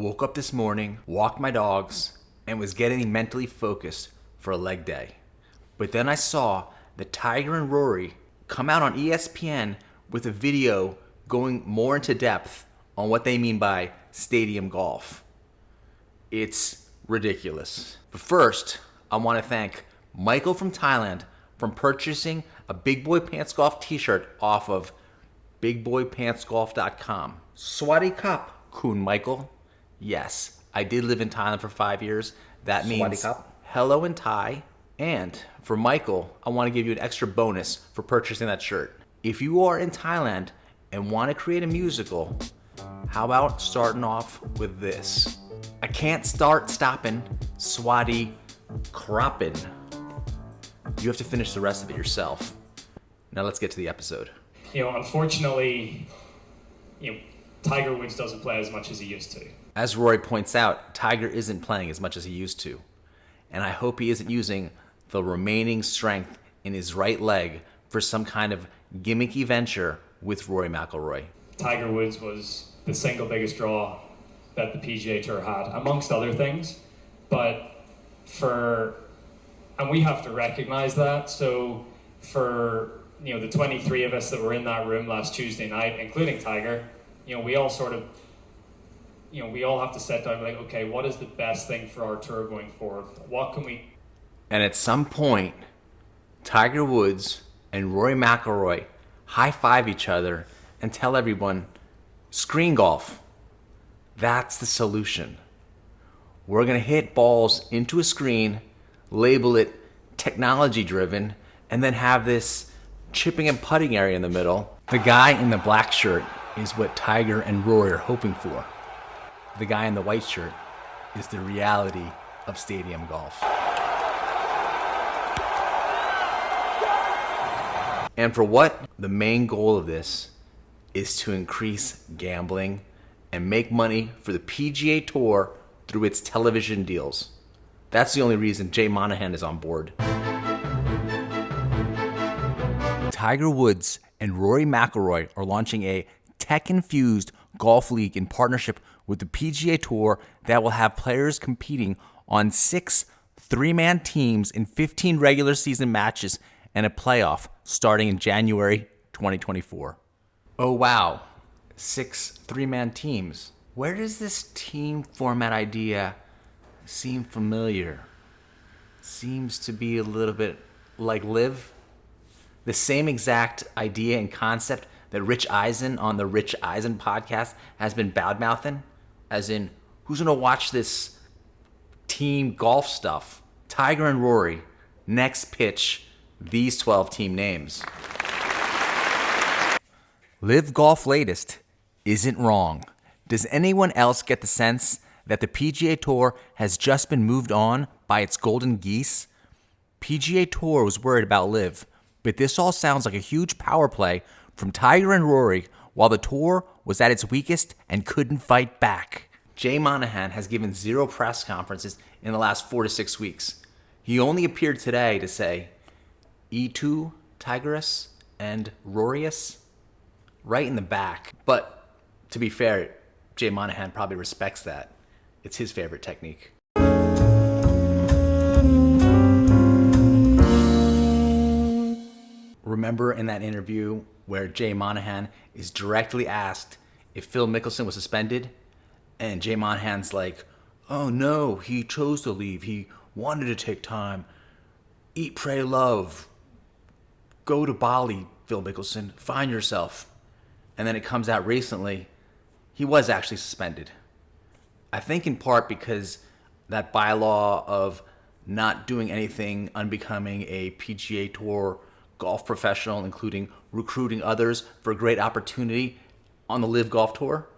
woke up this morning, walked my dogs, and was getting mentally focused for a leg day. But then I saw that Tiger and Rory come out on ESPN with a video going more into depth on what they mean by stadium golf. It's ridiculous. But first, I want to thank Michael from Thailand for purchasing a Big Boy Pants Golf t-shirt off of bigboypantsgolf.com. Swadee Cup, Kun Michael. Yes, I did live in Thailand for 5 years. That means hello in Thai. And for Michael, I want to give you an extra bonus for purchasing that shirt. If you are in Thailand and want to create a musical, how about starting off with this? I can't start stopping Swadee Kroppin. You have to finish the rest of it yourself. Now let's get to the episode. Unfortunately, Tiger Woods doesn't play as much as he used to. As Rory points out, Tiger isn't playing as much as he used to. And I hope he isn't using the remaining strength in his right leg for some kind of gimmicky venture with Rory McIlroy. Tiger Woods was the single biggest draw that the PGA Tour had, amongst other things. And we have to recognize that. So for the 23 of us that were in that room last Tuesday night, including Tiger, we all sort of, we all have to sit down like, okay, what is the best thing for our tour going forward? What can we... And at some point, Tiger Woods and Rory McIlroy high-five each other and tell everyone, screen golf. That's the solution. We're going to hit balls into a screen, label it technology-driven, and then have this chipping and putting area in the middle. The guy in the black shirt is what Tiger and Rory are hoping for. The guy in the white shirt is the reality of stadium golf. And for what? The main goal of this is to increase gambling and make money for the PGA Tour through its television deals. That's the only reason JP Monahan is on board. Tiger Woods and Rory McIlroy are launching a tech-infused golf league in partnership with the PGA Tour that will have players competing on 6 three-man teams in 15 regular season matches and a playoff starting in January 2024. Oh wow, 6 three-man teams. Where does this team format idea seem familiar? Seems to be a little bit like LIV. The same exact idea and concept that Rich Eisen on the Rich Eisen podcast has been bad-mouthing, as in, who's going to watch this team golf stuff? Tiger and Rory, next pitch, these 12 team names. LIV Golf latest isn't wrong. Does anyone else get the sense that the PGA Tour has just been moved on by its golden geese? PGA Tour was worried about LIV, but this all sounds like a huge power play from Tiger and Rory while the tour was at its weakest and couldn't fight back. JP Monahan has given 0 press conferences in the last 4 to 6 weeks. He only appeared today to say, E2, Tigerus, and Rorius, right in the back. But to be fair, JP Monahan probably respects that. It's his favorite technique. Remember in that interview where JP Monahan is directly asked if Phil Mickelson was suspended? And JP Monahan's like, oh no, he chose to leave. He wanted to take time. Eat, pray, love. Go to Bali, Phil Mickelson. Find yourself. And then it comes out recently, he was actually suspended. I think in part because that bylaw of not doing anything unbecoming a PGA Tour golf professional, including recruiting others for a great opportunity on the LIV Golf Tour.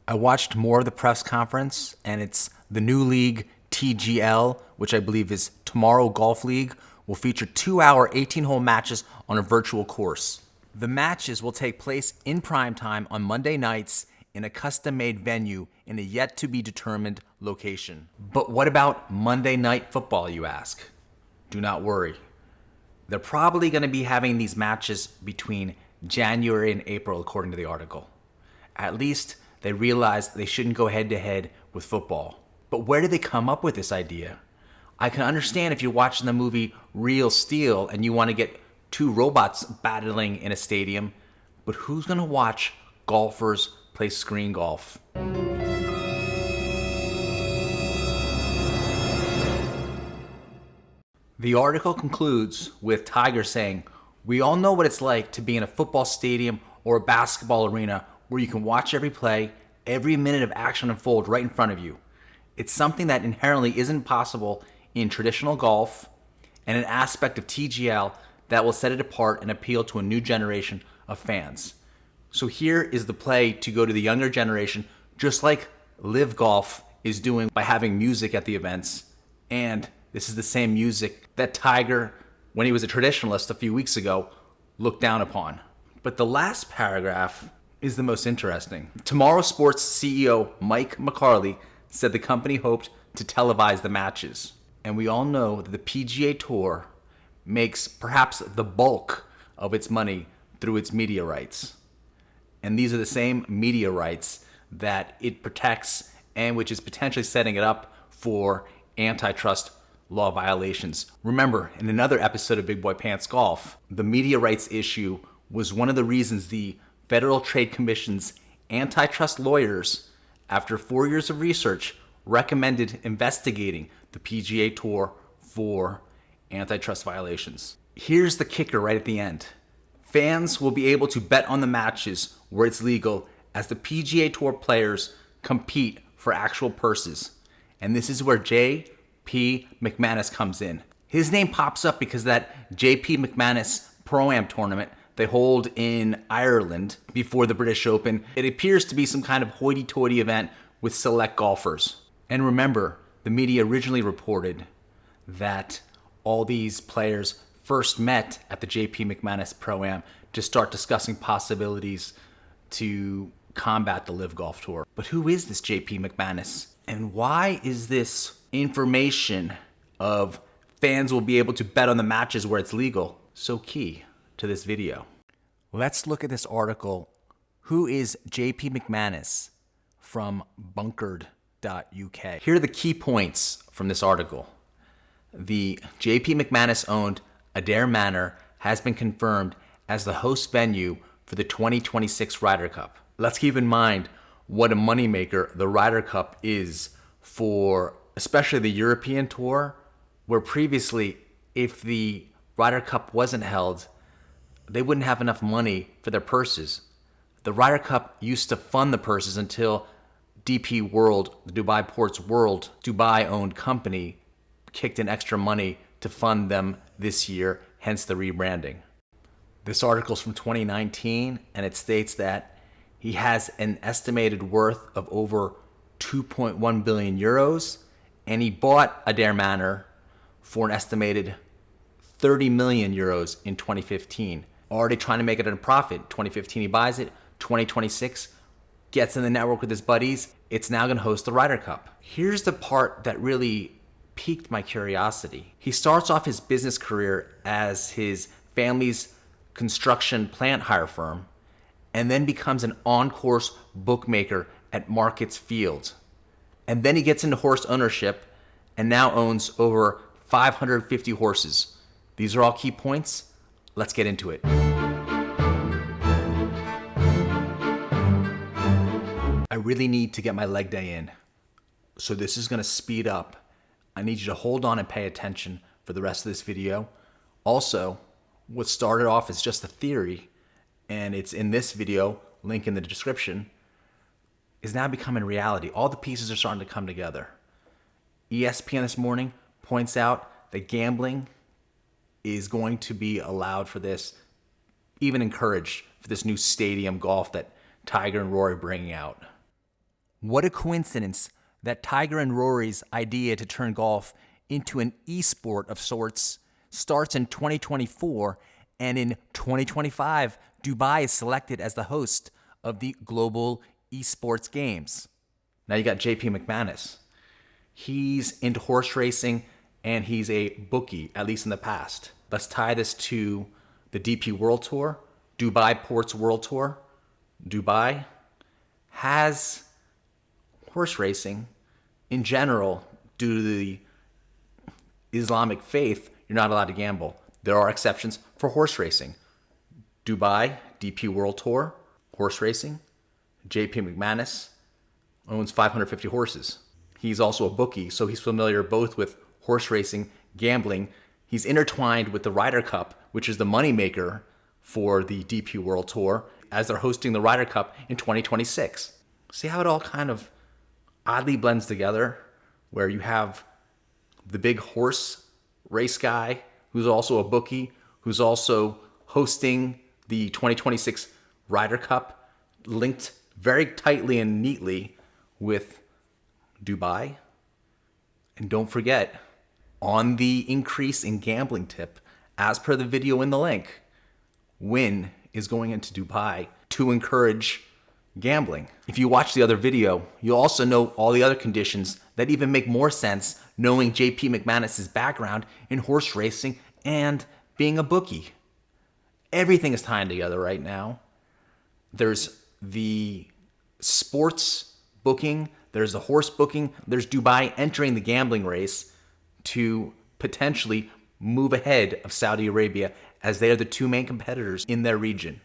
I watched more of the press conference, and it's the new league, TGL, which I believe is Tomorrow Golf League, will feature 2-hour 18-hole matches on a virtual course. The matches will take place in primetime on Monday nights in a custom-made venue in a yet-to-be-determined location. But what about Monday Night Football, you ask? Do not worry. They're probably going to be having these matches between January and April, according to the article. At least they realized they shouldn't go head-to-head with football. But where did they come up with this idea? I can understand if you're watching the movie Real Steel and you want to get two robots battling in a stadium, but who's going to watch golfers play screen golf? The article concludes with Tiger saying, "We all know what it's like to be in a football stadium or a basketball arena where you can watch every play, every minute of action unfold right in front of you. It's something that inherently isn't possible in traditional golf, and an aspect of TGL that will set it apart and appeal to a new generation of fans." So here is the play to go to the younger generation, just like LIV Golf is doing by having music at the events. And this is the same music that Tiger, when he was a traditionalist a few weeks ago, looked down upon. But the last paragraph is the most interesting. Tomorrow Sports CEO Mike McIlroy said the company hoped to televise the matches. And we all know that the PGA Tour makes perhaps the bulk of its money through its media rights. And these are the same media rights that it protects and which is potentially setting it up for antitrust law violations. Remember, in another episode of Big Boy Pants Golf, the media rights issue was one of the reasons the Federal Trade Commission's antitrust lawyers, after 4 years of research, recommended investigating the PGA Tour for antitrust violations. Here's the kicker right at the end. Fans will be able to bet on the matches where it's legal as the PGA Tour players compete for actual purses. And this is where JP McManus comes in. His name pops up because that JP McManus Pro-Am tournament they hold in Ireland before the British Open, it appears to be some kind of hoity-toity event with select golfers. And remember, the media originally reported that all these players first met at the JP McManus Pro-Am to start discussing possibilities to combat the LIV Golf Tour. But who is this JP McManus? And why is this information of fans will be able to bet on the matches where it's legal so key to this video? Let's look at this article. Who is JP McManus from bunkered.uk? Here are the key points from this article. The JP McManus owned Adair Manor has been confirmed as the host venue for the 2026 Ryder Cup. Let's keep in mind what a moneymaker the Ryder Cup is for especially the European Tour, where previously, if the Ryder Cup wasn't held, they wouldn't have enough money for their purses. The Ryder Cup used to fund the purses until DP World, the Dubai Ports World, Dubai-owned company, kicked in extra money to fund them this year, hence the rebranding. This article's from 2019, and it states that he has an estimated worth of over 2.1 billion euros, and he bought Adair Manor for an estimated 30 million euros in 2015. Already trying to make it a profit. 2015 he buys it, 2026 gets in the network with his buddies. It's now going to host the Ryder Cup. Here's the part that really piqued my curiosity. He starts off his business career as his family's construction plant hire firm, and then becomes an on-course bookmaker at Markets Field. And then he gets into horse ownership and now owns over 550 horses. These are all key points. Let's get into it. I really need to get my leg day in, so this is going to speed up. I need you to hold on and pay attention for the rest of this video. Also, what started off as just a theory, and it's in this video, link in the description, is now becoming reality. All the pieces are starting to come together. ESPN this morning points out that gambling is going to be allowed for this, even encouraged for this new stadium golf that Tiger and Rory are bringing out. What a coincidence that Tiger and Rory's idea to turn golf into an esport of sorts starts in 2024, and in 2025, Dubai is selected as the host of the Global Esports Games. Now you got JP McManus. He's into horse racing and he's a bookie, at least in the past. Let's tie this to the DP World Tour, Dubai Ports World Tour. Dubai has horse racing, in general, due to the Islamic faith, you're not allowed to gamble. There are exceptions for horse racing. Dubai, DP World Tour, horse racing. JP McManus owns 550 horses. He's also a bookie, so he's familiar both with horse racing, gambling. He's intertwined with the Ryder Cup, which is the moneymaker for the DP World Tour, as they're hosting the Ryder Cup in 2026. See how it all kind of oddly blends together, where you have the big horse race guy who's also a bookie, who's also hosting the 2026 Ryder Cup, linked very tightly and neatly with Dubai. And don't forget, on the increase in gambling tip, as per the video in the link, Wynn is going into Dubai to encourage gambling. If you watch the other video, you'll also know all the other conditions that even make more sense, knowing JP McManus' background in horse racing and being a bookie. Everything is tying together right now. There's the sports booking, there's the horse booking, there's Dubai entering the gambling race to potentially move ahead of Saudi Arabia, as they are the two main competitors in their region.